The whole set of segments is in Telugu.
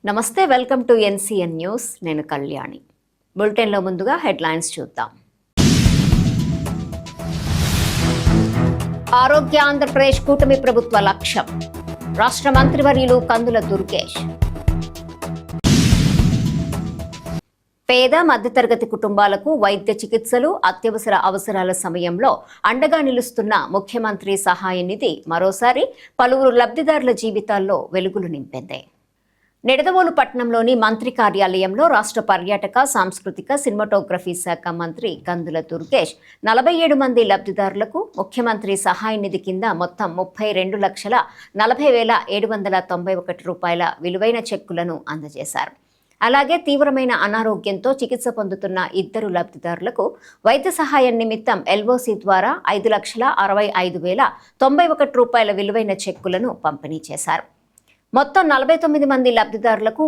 నమస్తే, వెల్కమ్ టు ఎన్సీఎన్ న్యూస్. నేను కళ్యాణి. బులెటిన్లో ముందుగా హెడ్లైన్స్ చూద్దాం. ఆరోగ్య ఆంధ్రప్రదేశ్ కూటమి ప్రభుత్వ లక్ష్యం. రాష్ట్ర మంత్రివర్యులు కందుల దుర్గేష్. పేద మధ్యతరగతి కుటుంబాలకు వైద్య చికిత్సలు, అత్యవసర అవసరాల సమయంలో అండగా నిలుస్తున్న ముఖ్యమంత్రి సహాయ నిధి మరోసారి పలువురు లబ్ధిదారుల జీవితాల్లో వెలుగులు నింపింది. నిడదవోలు పట్టణంలోని మంత్రి కార్యాలయంలో రాష్ట్ర పర్యాటక, సాంస్కృతిక, సినిమాటోగ్రఫీ శాఖ మంత్రి కందుల దుర్గేష్ 47 మంది లబ్ధిదారులకు ముఖ్యమంత్రి సహాయ నిధి కింద మొత్తం 32,40,791 రూపాయల విలువైన చెక్కులను అందజేశారు. అలాగే తీవ్రమైన అనారోగ్యంతో చికిత్స పొందుతున్న 2 లబ్ధిదారులకు వైద్య సహాయం నిమిత్తం ఎల్ఓసి ద్వారా 5,65,091 రూపాయల విలువైన చెక్కులను పంపిణీ చేశారు. మొత్తం 49 మంది లబ్ధిదారులకు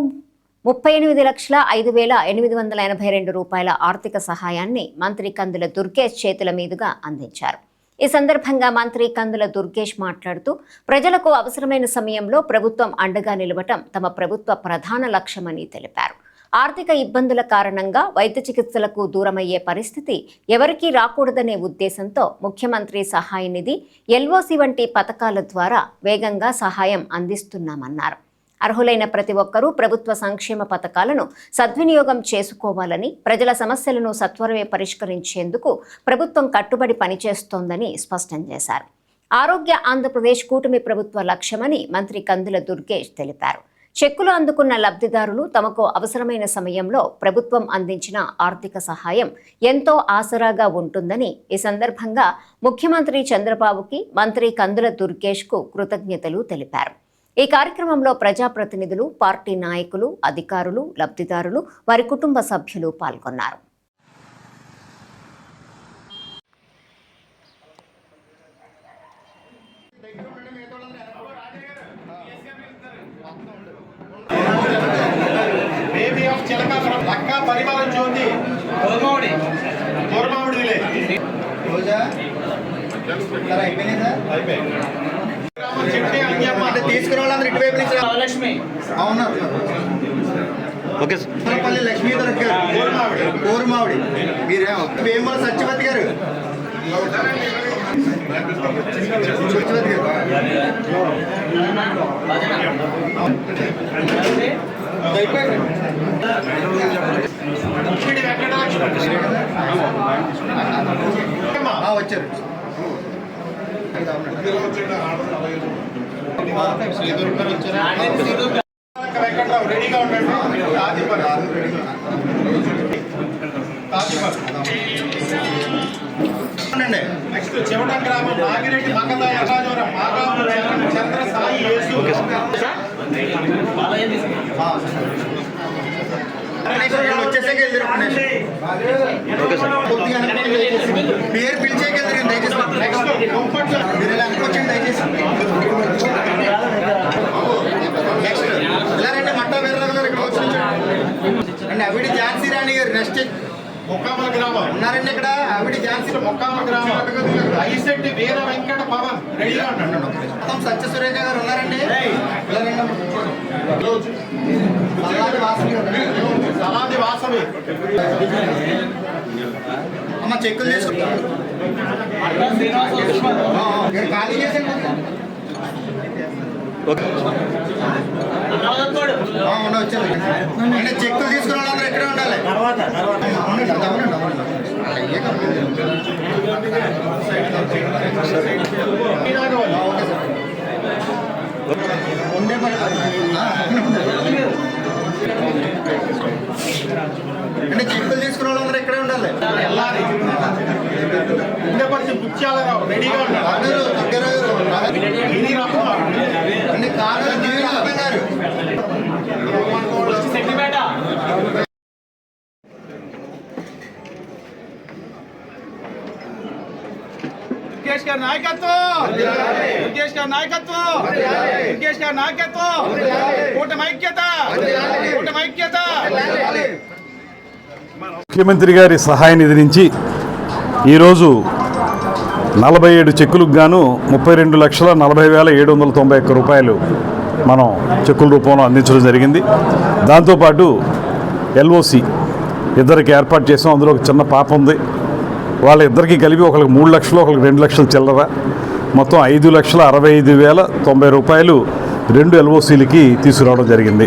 38,05,882 రూపాయల ఆర్థిక సహాయాన్ని మంత్రి కందుల దుర్గేష్ చేతుల మీదుగా అందించారు. ఈ సందర్భంగా మంత్రి కందుల దుర్గేష్ మాట్లాడుతూ, ప్రజలకు అవసరమైన సమయంలో ప్రభుత్వం అండగా నిలవటం తమ ప్రభుత్వ ప్రధాన లక్ష్యమని తెలిపారు. ఆర్థిక ఇబ్బందుల కారణంగా వైద్య చికిత్సలకు దూరమయ్యే పరిస్థితి ఎవరికీ రాకూడదనే ఉద్దేశంతో ముఖ్యమంత్రి సహాయ నిధి, ఎల్ఓసి వంటి పథకాల ద్వారా వేగంగా సహాయం అందిస్తున్నామన్నారు. అర్హులైన ప్రతి ఒక్కరూ ప్రభుత్వ సంక్షేమ పథకాలను సద్వినియోగం చేసుకోవాలని, ప్రజల సమస్యలను సత్వరమే పరిష్కరించేందుకు ప్రభుత్వం కట్టుబడి పనిచేస్తోందని స్పష్టం చేశారు. ఆరోగ్య ఆంధ్రప్రదేశ్ కూటమి ప్రభుత్వ లక్ష్యమని మంత్రి కందుల దుర్గేష్ తెలిపారు. చెక్కులు అందుకున్న లబ్ధిదారులు తమకు అవసరమైన సమయంలో ప్రభుత్వం అందించిన ఆర్థిక సహాయం ఎంతో ఆసరాగా ఉంటుందని, ఈ సందర్భంగా ముఖ్యమంత్రి చంద్రబాబుకి మంత్రి కందుల దుర్గేష్కు కృతజ్ఞతలు తెలిపారు. ఈ కార్యక్రమంలో ప్రజాప్రతినిధులు, పార్టీ నాయకులు, అధికారులు, లబ్ధిదారులు, వారి కుటుంబ సభ్యులు పాల్గొన్నారు. తీసుకురావాలందరూ ఇటువైపు నుంచి లక్ష్మి అవునా లక్ష్మీ కోరుమావిడి మీరేమో వేమల సత్యవతి గారు వచ్చారు. రెడీగా ఉండండి. నెక్స్ట్ చెవట గ్రామం నాగిరెడ్డి మగత యథాజవరం మాగాపు చంద్ర సాయి యేసు వచ్చేసాక పేరు పిలిచేకెళ్తారు. దయచేసి అనుకోవచ్చండి. దయచేసి నెక్స్ట్ ఇలా రండి. మట్టా వీర్రావు గారు ఇక్కడ వచ్చి అండి. అవిడి ఝాన్సీ రాణి గారు నెక్స్ట్ మొక్కామల గ్రామం ఉన్నారండి. ఇక్కడ అవిడి ఝాన్సీ మొక్కామల గ్రామం. ఐశెట్టి వీర వెంకట పవన్ రెడీగా ఉండండి. మొత్తం సత్య సురేఖ గారు ఉన్నారండి. ఇలా రండి. సలాది వాసవి అమ్మ చెక్కులు తీసుకుంటారు. ఖాళీ చేసాను. వచ్చారు అంటే చెక్కులు తీసుకున్న వాళ్ళందరూ ఎక్కడే ఉండాలి. అంటే చెక్కులు తీసుకున్న వాళ్ళందరూ ఎక్కడే ఉండాలి. ముత్యాలరావు రెడీగా ఉన్నారు. దుర్గేష్ గారి నాయకత్వం, దుర్గేష్ గారి నాయకత్వం, దుర్గేష్ గారి నాయకత్వం. కూటమి ఐక్యత, కూటమి ఐక్యత. ముఖ్యమంత్రి గారి సహాయ నిధి నుంచి ఈరోజు 47 చెక్కులకు గాను 32,40,791 రూపాయలు మనం చెక్కుల రూపంలో అందించడం జరిగింది. దాంతోపాటు ఎల్ఓసి ఇద్దరికి ఏర్పాటు చేసాం. అందులో ఒక చిన్న పాప ఉంది. వాళ్ళ ఇద్దరికి కలిపి ఒకరికి 3 లక్షలు, ఒకరికి 2 లక్షలు చిల్లర, మొత్తం 5,65,090 రూపాయలు 2 ఎల్ఓసీలకి తీసుకురావడం జరిగింది.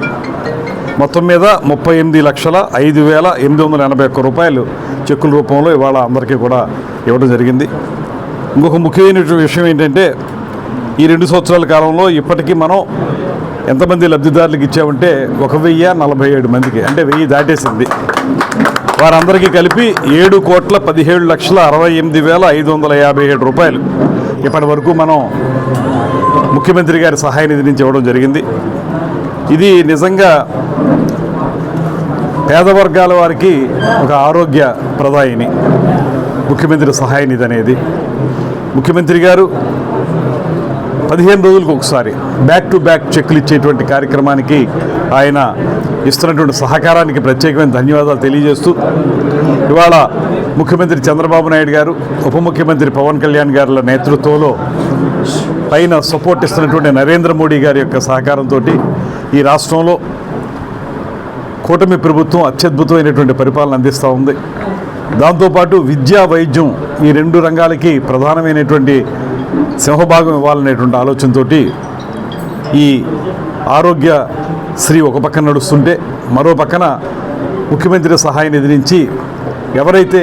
మొత్తం మీద 38,05,881 రూపాయలు చెక్కుల రూపంలో ఇవాళ అందరికీ కూడా ఇవ్వడం జరిగింది. ఇంకొక ముఖ్యమైన విషయం ఏంటంటే ఈ 2 సంవత్సరాల కాలంలో ఇప్పటికీ మనం ఎంతమంది లబ్ధిదారులకు ఇచ్చామంటే 1,047 మందికి, అంటే 1000 దాటేసింది. వారందరికీ కలిపి 7,17,68,557 రూపాయలు ఇప్పటి వరకు మనం ముఖ్యమంత్రి గారి సహాయ నిధి నుంచి ఇవ్వడం జరిగింది. ఇది నిజంగా పేద వర్గాల వారికి ఒక ఆరోగ్య ప్రదాయిని ముఖ్యమంత్రి సహాయ నిధి అనేది. ముఖ్యమంత్రి గారు 15 రోజులకు ఒకసారి బ్యాక్ టు బ్యాక్ చెక్కులు ఇచ్చేటువంటి కార్యక్రమానికి ఆయన ఇస్తున్నటువంటి సహకారానికి ప్రత్యేకమైన ధన్యవాదాలు తెలియజేస్తూ, ఇవాళ ముఖ్యమంత్రి చంద్రబాబు నాయుడు గారు, ఉప ముఖ్యమంత్రి పవన్ కళ్యాణ్ గారుల నేతృత్వంలో పైన సపోర్ట్ ఇస్తున్నటువంటి నరేంద్ర మోడీ గారి యొక్క సహకారంతో ఈ రాష్ట్రంలో కూటమి ప్రభుత్వం అత్యద్భుతమైనటువంటి పరిపాలన అందిస్తూ ఉంది. దాంతోపాటు విద్యా, వైద్యం ఈ 2 రంగాలకి ప్రధానమైనటువంటి సింహభాగం ఇవ్వాలనేటువంటి ఆలోచనతో ఈ ఆరోగ్య శ్రీ ఒక పక్కన నడుస్తుంటే, మరో పక్కన ముఖ్యమంత్రి సహాయ నిధి నుంచి ఎవరైతే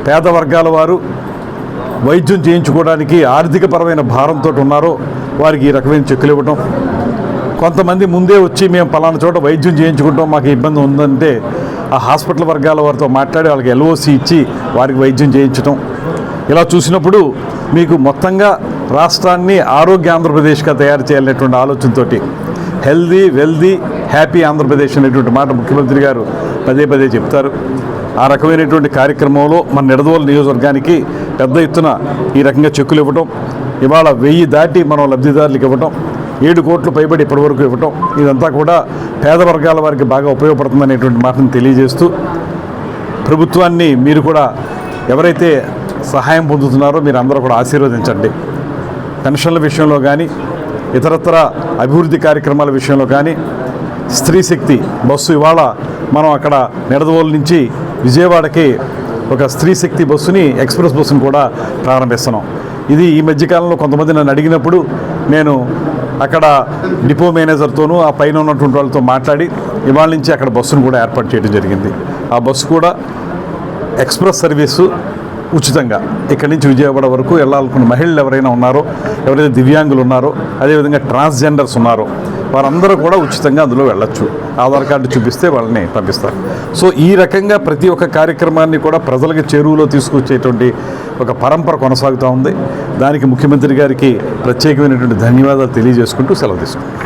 పేద వర్గాల వారు వైద్యం చేయించుకోవడానికి ఆర్థికపరమైన భారంతో ఉన్నారో వారికి ఈ రకమైన చెక్కులు ఇవ్వటం. కొంతమంది ముందే వచ్చి మేము పలానా చోట వైద్యం చేయించుకుంటాం, మాకు ఇబ్బంది ఉందంటే ఆ హాస్పిటల్ వర్గాల వారితో మాట్లాడి వాళ్ళకి ఎల్ఓసి ఇచ్చి వారికి వైద్యం చేయించటం. ఇలా చూసినప్పుడు మీకు మొత్తంగా రాష్ట్రాన్ని ఆరోగ్య ఆంధ్రప్రదేశ్గా తయారు చేయాలనేటువంటి ఆలోచనతో హెల్దీ, వెల్దీ, హ్యాపీ ఆంధ్రప్రదేశ్ అనేటువంటి మాట ముఖ్యమంత్రి గారు పదే పదే చెప్తారు. ఆ రకమైనటువంటి కార్యక్రమంలో మన నిడదవోలు నియోజకవర్గానికి పెద్ద ఎత్తున ఈ రకంగా చెక్కులు ఇవ్వటం, ఇవాళ 1000 దాటి మనం లబ్ధిదారులకు ఇవ్వటం, 7 కోట్లు పైబడి ఇప్పటివరకు ఇవ్వటం, ఇదంతా కూడా పేద వర్గాల వారికి బాగా ఉపయోగపడుతుందనేటువంటి మాటను తెలియజేస్తూ, ప్రభుత్వాన్ని మీరు కూడా ఎవరైతే సహాయం పొందుతున్నారో మీరు అందరూ కూడా ఆశీర్వదించండి. పెన్షన్ల విషయంలో కానీ, ఇతరత్ర అభివృద్ధి కార్యక్రమాల విషయంలో కానీ, స్త్రీ శక్తి బస్సు ఇవాళ మనం అక్కడ నిడదవోలు నుంచి విజయవాడకి ఒక స్త్రీ శక్తి బస్సుని, ఎక్స్ప్రెస్ బస్సుని కూడా ప్రారంభిస్తున్నాం. ఇది ఈ మధ్యకాలంలో కొంతమంది నన్ను అడిగినప్పుడు నేను అక్కడ డిపో మేనేజర్తోనూ ఆ పైన ఉన్నటువంటి వాళ్ళతో మాట్లాడి ఇవాళ నుంచి అక్కడ బస్సును కూడా ఏర్పాటు చేయడం జరిగింది. ఆ బస్సు కూడా ఎక్స్ప్రెస్ సర్వీసు ఉచితంగా ఇక్కడి నుంచి విజయవాడ వరకు వెళ్ళాలనుకున్న మహిళలు ఎవరైనా ఉన్నారో, ఎవరైతే దివ్యాంగులు ఉన్నారో, అదేవిధంగా ట్రాన్స్జెండర్స్ ఉన్నారో వారందరూ కూడా ఉచితంగా అందులో వెళ్ళొచ్చు. ఆధార్ కార్డు చూపిస్తే వాళ్ళని పంపిస్తారు. సో ఈ రకంగా ప్రతి ఒక్క కార్యక్రమాన్ని కూడా ప్రజలకు చేరువలో తీసుకొచ్చేటువంటి ఒక పరంపర కొనసాగుతూ ఉంది. దానికి ముఖ్యమంత్రి గారికి ప్రత్యేకమైనటువంటి ధన్యవాదాలు తెలియజేసుకుంటూ సెలవు తీసుకుంటాం.